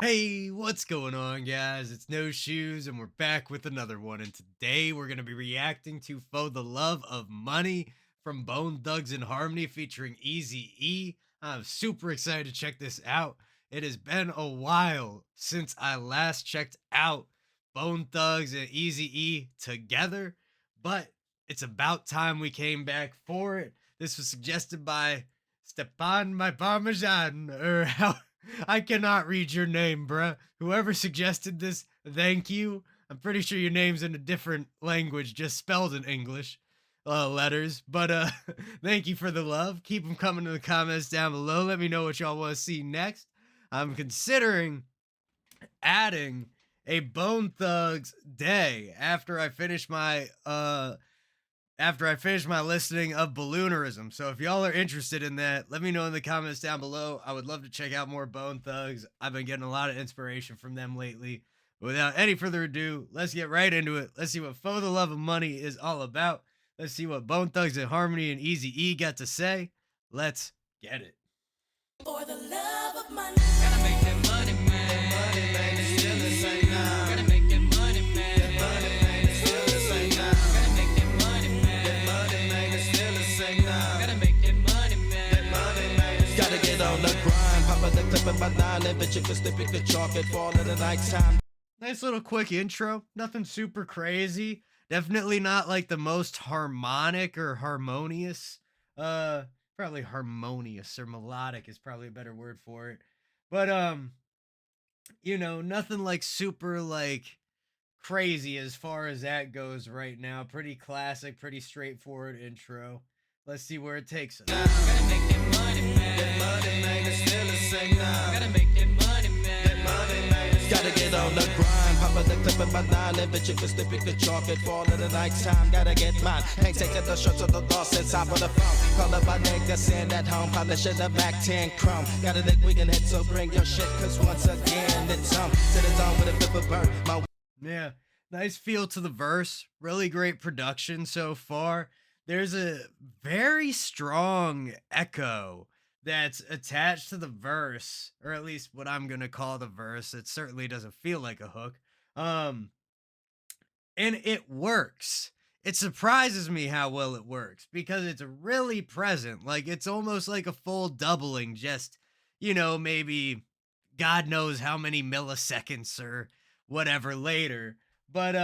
Hey, what's going on, guys? It's No Shoes, and we're back with another one. And today we're going to be reacting to For the Love of Money from Bone Thugs and Harmony featuring Eazy-E. I'm super excited to check this out. It has been a while since I last checked out Bone Thugs and Eazy-E together, but it's about time we came back for it. This was suggested by Stepan my Parmesan, or how I cannot read your name, bruh. Whoever suggested this, thank you. I'm pretty sure your name's in a different language, just spelled in English letters. But thank you for the love. Keep them coming in the comments down below. Let me know what y'all want to see next. I'm considering adding a Bone Thugs day after I finish my listening of Balloonerism. So if y'all are interested in that, let me know in the comments down below. I would love to check out more Bone Thugs. I've been getting a lot of inspiration from them lately. But without any further ado, let's get right into it. Let's see what For the Love of Money is all about. Let's see what Bone Thugs and Harmony and Eazy-E got to say. Let's get it. For the love of money. Gotta make that money, man. That money, man, it's still the same now. Gotta make that money, man. That money, man, it's still the same now. Gotta make that money, man. That money, man, it's still the same now. Gotta make that money, man. That money, man, it's gotta get on the grind. Pop out the clip in my nine, and bitch, you can slip, you can chalk it, fall in the nighttime. Nice little quick intro. Nothing super crazy. Definitely not like the most harmonic or harmonious. Probably harmonious or melodic is probably a better word for it. But nothing like super like crazy as far as that goes right now. Pretty classic, pretty straightforward intro. Let's see where it takes us. Gotta make that money, man. That money, man, it's still the same now. Gotta make that money, man. That money, man. Gotta get on the grind. Pop out the clip in my nine, and bitch, you can slip, you can chalk it, fall in the nighttime. Gotta get mine. Ain't taking the shirts of the loss inside of the phone. Call up my nigga, sitting at home, polishing the Mac 10 Chrome. Gotta think we can hit, so bring your shit, cause once again, it's on to the zone with a flip of bird. My Yeah, nice feel to the verse. Really great production so far. There's a very strong echo that's attached to the verse, or at least what I'm gonna call the verse. It certainly doesn't feel like a hook. Um, and it works. It surprises me how well it works because it's really present. Like it's almost like a full doubling, just maybe God knows how many milliseconds or whatever later. But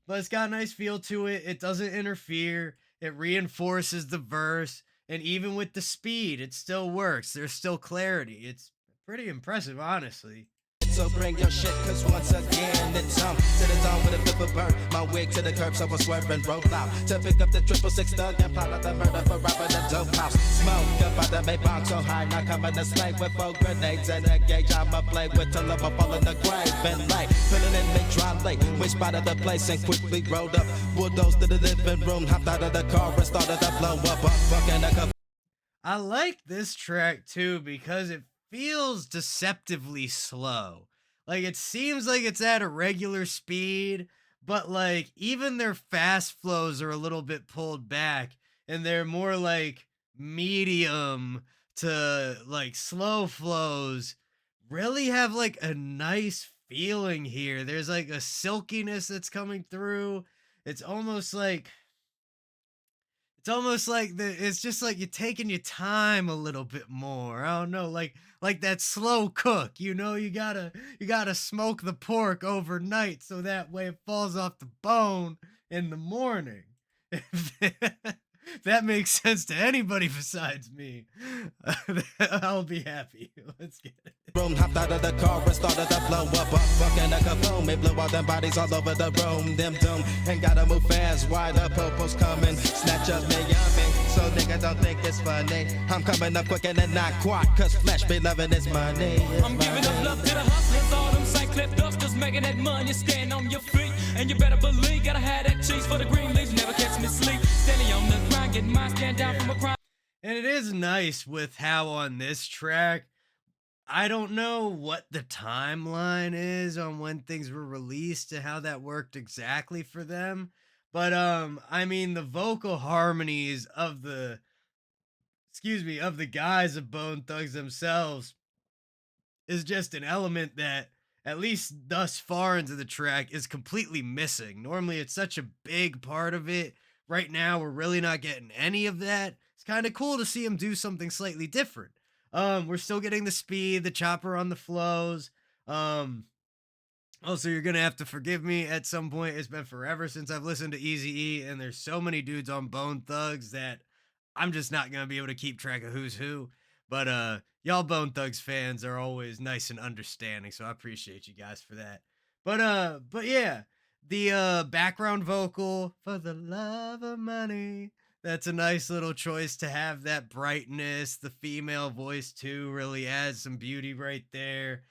it's got a nice feel to it. It doesn't interfere. It reinforces the verse, and even with the speed, it still works. There's still clarity. It's pretty impressive, honestly. so bring your shit, cause once again it's on to the zone with a flip of bird. My wig to the curb, so I swerve and roll out to pick up the 666 thug and plot out the murder for robbing the dope house. Smoke up out the Maybach so high, not coming to slay with 4 grenades and a gauge. I'ma play with till I'm fall in the grave and lay, filling in the dry lake. We spotted the place and quickly rolled up, bulldozed to the living room, hopped out of the car and started to blow up. Fucking a couple. I like this track too because it feels deceptively slow. Like it seems like it's at a regular speed, but like even their fast flows are a little bit pulled back and they're more like medium to like slow flows. Really have like a nice feeling here. There's like a silkiness that's coming through. It's almost like it's just like you're taking your time a little bit more. I don't know, like that slow cook. You gotta smoke the pork overnight so that way it falls off the bone in the morning. If that makes sense to anybody besides me, I'll be happy. Let's get it. Room, hopped out of the car and started to blow up. Fucking a kaboom, it blew all them bodies all over the room. Them doom, ain't gotta move fast. Why the popo's coming? Snatch up me yummy, so nigga don't think it's funny. I'm coming up quick and then not quite, cause flesh be loving his money. I'm giving up love to the hustlers, all them St. Cliff dusters, making that money, stand on your feet. And you better believe, gotta have that cheese for the green leaves, never catch me sleep. Steady on the grind, getting mine, stand down from a crime. And it is nice with how on this track, I don't know what the timeline is on when things were released and how that worked exactly for them. But I mean the vocal harmonies of the guys of Bone Thugs themselves is just an element that at least thus far into the track, is completely missing. Normally, it's such a big part of it. Right now, we're really not getting any of that. It's kind of cool to see him do something slightly different. We're still getting the speed, the chopper on the flows. Um, Also, you're gonna have to forgive me at some point. It's been forever since I've listened to Eazy-E, and there's so many dudes on Bone Thugs that I'm just not gonna be able to keep track of who's who. But y'all Bone Thugs fans are always nice and understanding, so I appreciate you guys for that. But yeah, the background vocal for the love of money. That's a nice little choice to have that brightness. The female voice too really adds some beauty right there.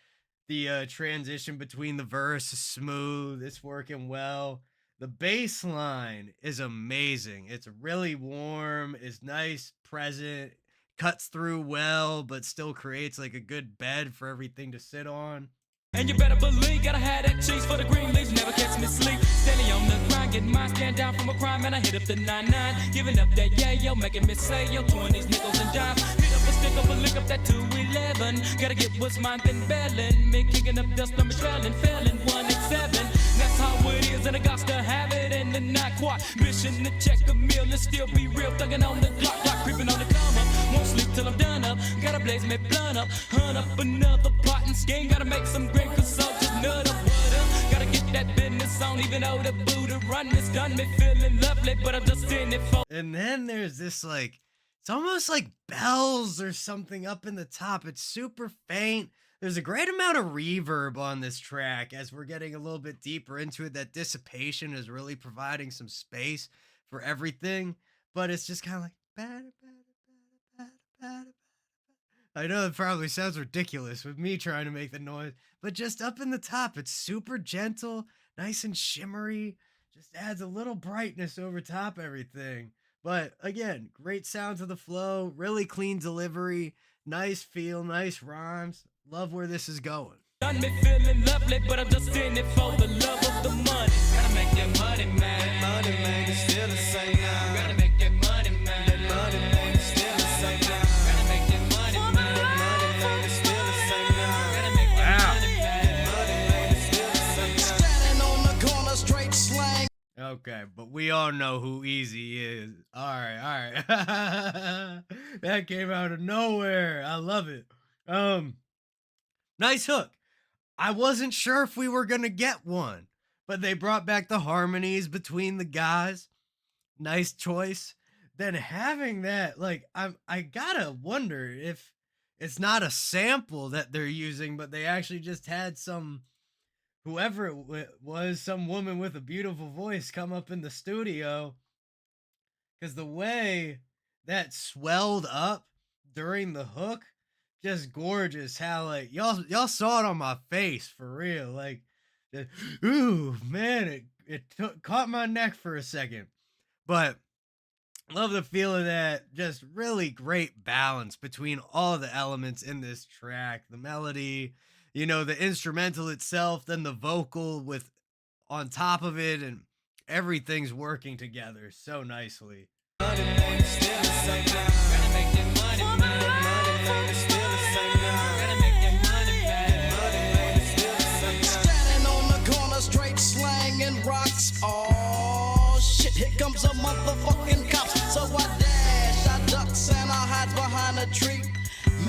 The transition between the verse is smooth. It's working well. The bass line is amazing. It's really warm. It's nice, present, cuts through well, but still creates like a good bed for everything to sit on. And you better believe, gotta have that cheese for the green leaves, never catch me sleep. Steady on the grind, getting mine, stand down from a crime, and I hit up the 99. Giving up that yeah, yo, making me say, yo, 20s, nickels, and dimes. Hit up a stick up, a lick up that 211. Gotta get what's mine, been bailing. Me kicking up dust, I'm trailing, failing 1 and 7. That's how it is, and I got to have it, and then not quite. Mission to check a meal and still be real, thugging on the clock, creeping on the come up. Won't sleep till I'm done up. Gotta blaze me blunt up, hunt up another pot and skin. Gotta make some green cause so just nut up, what up. Gotta get that business on, even though the Buddha run is done. Me feeling lovely, but I'm just in it for. And then there's this like, it's almost like bells or something up in the top. It's super faint. There's a great amount of reverb on this track as we're getting a little bit deeper into it. That dissipation is really providing some space for everything, but it's just kind of like, "Bada, bada, bada, bada, bada." I know it probably sounds ridiculous with me trying to make the noise, but just up in the top, it's super gentle, nice and shimmery, just adds a little brightness over top everything. But again, great sound to the flow, really clean delivery, nice feel, nice rhymes. Love where this is going. Done me feeling lovely, but I'm just in it for the love of the money. Gotta make that money, man. Money, man, it's still the same now. Gotta make that money, man. That money, man, it's still the same now. Gotta make that money, man. That money, man, it's still the same now. Gotta make that Wow. money, man. Money, man, it's still the same now. Standing on the corner, straight slang. Okay, but we all know who Easy is. All right, all right. That came out of nowhere. I love it. Nice hook. I wasn't sure if we were gonna get one, but they brought back the harmonies between the guys. Nice choice. Then having that, like, I gotta wonder if it's not a sample that they're using, but they actually just had some whoever it was, some woman with a beautiful voice come up in the studio, because the way that swelled up during the hook, just gorgeous. How like y'all saw it on my face for real, like, the- ooh man, it caught my neck for a second, but love the feel of that. Just really great balance between all the elements in this track. The melody, the instrumental itself, then the vocal with on top of it, and everything's working together so nicely. Money, man, it's still the same now. Gotta make that money, man. Money, man, it's still the same now. Gotta make that money, man. Money, man, it's still the same now. Standing on the corner, straight slanging rocks. Oh shit, here comes a motherfucking cops. So I dash, I ducks, and I hide behind a tree,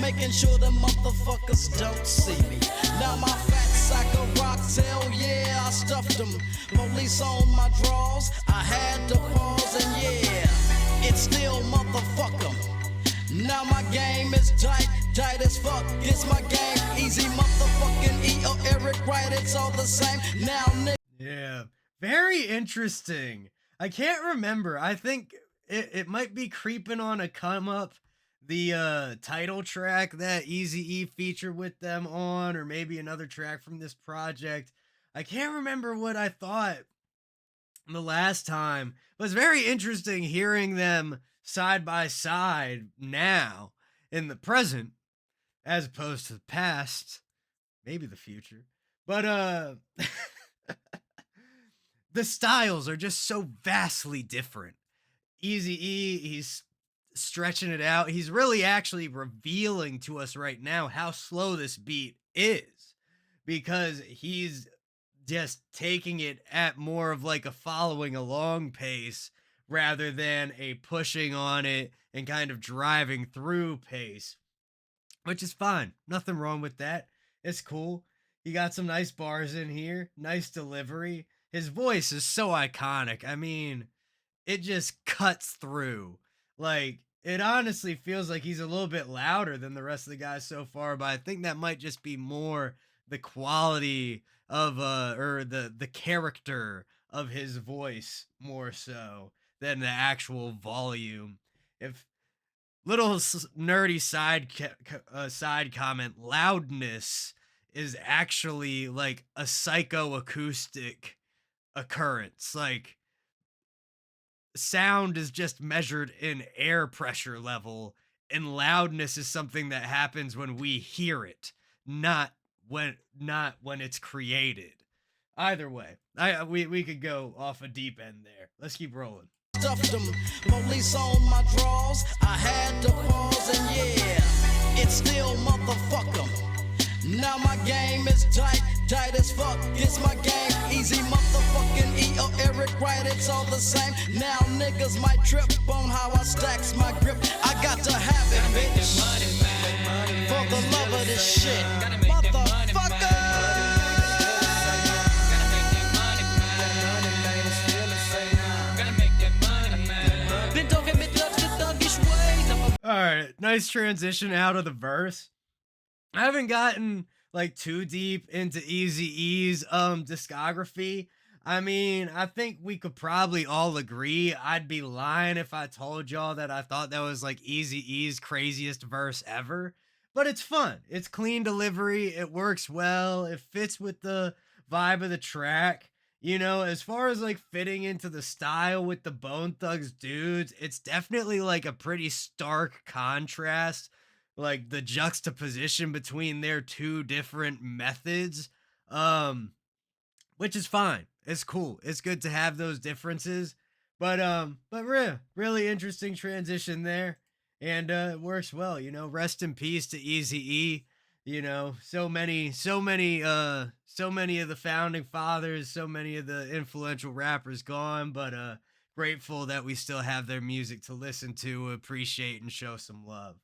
making sure the motherfuckers don't see me. Now my fat sack of rocks, hell yeah, I stuffed them. Police on my drawers, I had to pause, and yeah, it's still motherfuck 'em. Now my game is tight, tight as fuck. It's my game, easy motherfucking E or Eric Wright, it's all the same. Now nigga. Yeah, very interesting. I can't remember. I think it might be creeping on a come up, the title track that Eazy-E featured with them on, or maybe another track from this project. I can't remember what I thought the last time. It was very interesting hearing them side by side now in the present as opposed to the past, maybe the future. But the styles are just so vastly different. Eazy-E, he's stretching it out. He's really actually revealing to us right now how slow this beat is, because he's just taking it at more of like a following along pace rather than a pushing on it and kind of driving through pace, which is fine. Nothing wrong with that. It's cool. He got some nice bars in here, nice delivery. His voice is so iconic. I mean, it just cuts through. Like, it honestly feels like he's a little bit louder than the rest of the guys so far, but I think that might just be more the quality of or the character of his voice more so than the actual volume. If little nerdy side comment, loudness is actually like a psychoacoustic occurrence. Like, sound is just measured in air pressure level, and loudness is something that happens when we hear it, not when it's created. Either way, we could go off a deep end there. Let's keep rolling. Stuffed them, police on my drawers. I had to pause and yeah, it's still motherfuck 'em. Now my game is tight, tight as fuck. It's my game, easy motherfucking E or Eric Wright, it's all the same. Now niggas might trip on how I stacks my grip. I got to have it, bitch. For the love of this shit, motherfucker. All right, nice transition out of the verse. I haven't gotten like too deep into Eazy-E's discography. I mean, I think we could probably all agree. I'd be lying if I told y'all that I thought that was like Eazy-E's craziest verse ever. But it's fun. It's clean delivery. It works well. It fits with the vibe of the track. You know, as far as like fitting into the style with the Bone Thugs dudes, it's definitely like a pretty stark contrast, like the juxtaposition between their two different methods. Um, which is fine. It's cool. It's good to have those differences. But really interesting transition there. And it works well, you know. Rest in peace to Eazy-E. You know, so many of the founding fathers, so many of the influential rappers gone, but grateful that we still have their music to listen to, appreciate, and show some love.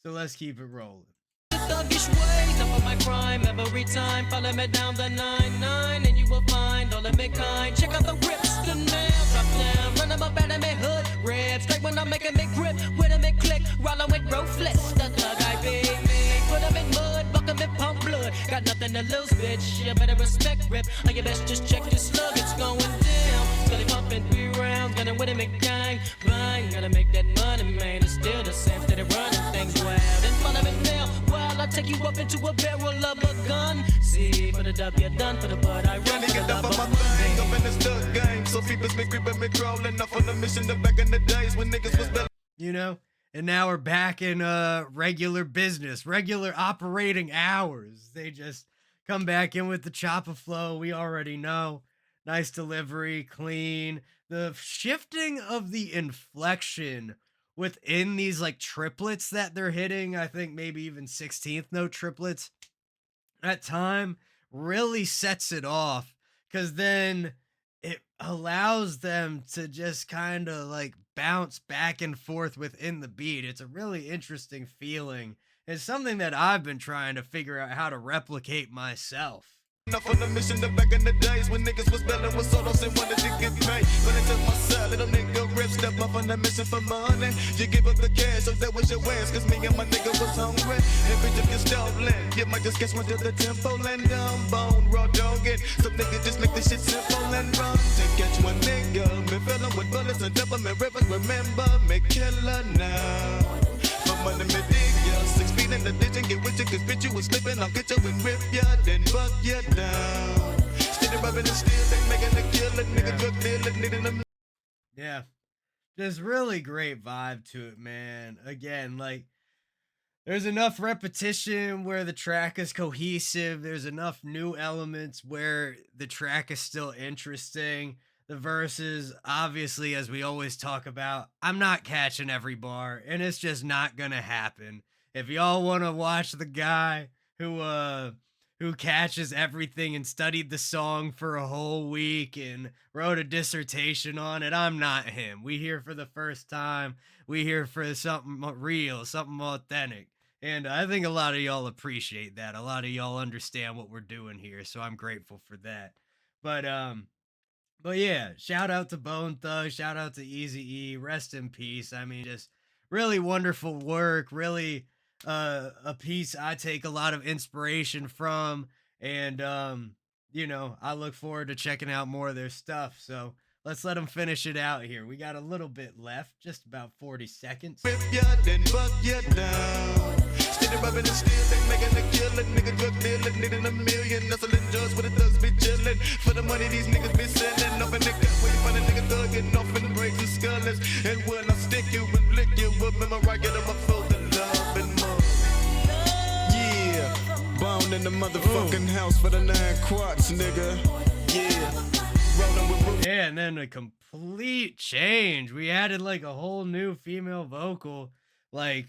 So let's keep it rolling. Thuggish ways of my crime every time. Follow me down the 9-9 and you will find all of me kind. Check out the rips, the nails drop down. Run them up out of me hood, rip. Straight when I'm making me grip, with a me click. Rollin' with ruthless, the thug I be me. Put them in mud, buck them in pump blood. Got nothing to lose, bitch. You better respect rip. Or you best just check your slug, it's going down. Steady pumping 3 rounds, gunning with a me gang. Bang, gotta make that money, man. It's still the same, steady running things wild. And follow me now. I'll take you up into a barrel of a gun. See, for the W done, for the bud I run. Nigga, up on my thing, up in the stud game. So people's been creeping, me crawling off on the mission. The back in the days when niggas was better. You know, and now we're back in regular business, regular operating hours. They just come back in with the chopper flow. We already know. Nice delivery, clean. The shifting of the inflection within these like triplets that they're hitting, I think maybe even 16th note triplets at time, really sets it off, because then it allows them to just kind of like bounce back and forth within the beat. It's a really interesting feeling. It's something that I've been trying to figure out how to replicate myself. Enough on the mission, the back in the days when niggas was belling with solos and wanted to get paid. But it took my side, little nigga rip, step up on the mission for money. You give up the cash, so that was your ass, cause me and my nigga was hungry. And bitch, if you're stolen, you might just catch one to the tempo and down bone, raw dogging. Some niggas just make this shit simple and run. To catch one nigga, me fill with bullets and double me rivers, remember me killer now. For money, me dig ya, 6 feet in the ditch and get with you, cause bitch, you was slipping, I'll get you and rip ya, then buck ya down. Steady rubbing and still, they making a killer, nigga drug dealer, needing them. Yeah, just really great vibe to it, man. Again, like, there's enough repetition where the track is cohesive. There's enough new elements where the track is still interesting. The verses, obviously, as we always talk about, I'm not catching every bar, and it's just not gonna happen. If y'all want to watch the guy who who catches everything and studied the song for a whole week and wrote a dissertation on it. I'm not him. We here for the first time. We here for something real, something authentic. And I think a lot of y'all appreciate that. A lot of y'all understand what we're doing here, so I'm grateful for that. But but yeah, shout out to Bone Thug, shout out to Eazy-E, rest in peace. I mean, just really wonderful work, really a piece I take a lot of inspiration from, and I look forward to checking out more of their stuff. So let's let them finish it out here. We got a little bit left, just about 40 seconds. Whip ya, then buck ya down. Steady rubbing and stealing, making a killing. Nigga drug dealing, needing a million. Hustling drugs where the thugs be chilling. For the money these niggas be selling. Up in the cut where you find a nigga thugging off and breaks and skullers. And when I stick you and lick you up in my rocket, I'ma feel the love and more. Yeah, bone in the motherfucking house for the 9 quarts, nigga. Yeah, rolling with Yeah, and then a complete change. We added like a whole new female vocal, like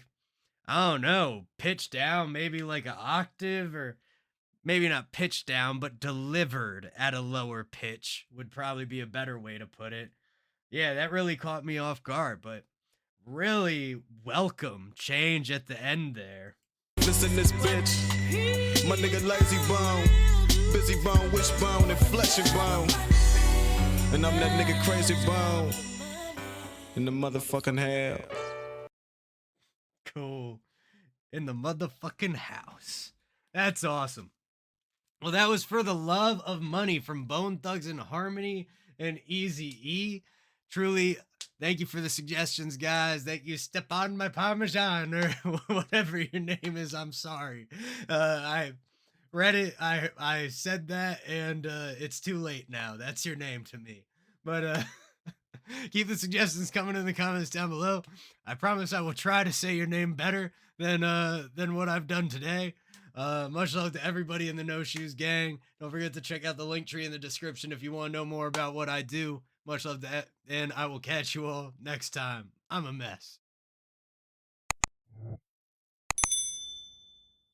I don't know, pitched down, maybe like an octave, or maybe not pitched down, but delivered at a lower pitch would probably be a better way to put it. Yeah, that really caught me off guard, but really welcome change at the end there. listen this bitch. My nigga lazy bone, busy bone, wishbone, and flesh and bone. And I'm that nigga crazy bone in the motherfucking hell. Cool. In the motherfucking house. That's awesome. Well, that was For the Love of Money from Bone Thugs and Harmony and Eazy-E. Truly, thank you for the suggestions, guys. Thank you, Step on My Parmesan, or whatever your name is. I'm sorry. I read it. I said that, and it's too late now. That's your name to me. But keep the suggestions coming in the comments down below. I promise I will try to say your name better than what I've done today. Much love to everybody in the No Shoes gang. Don't forget to check out the link tree in the description if you want to know more about what I do. Much love to that, and I will catch you all next time. I'm a mess.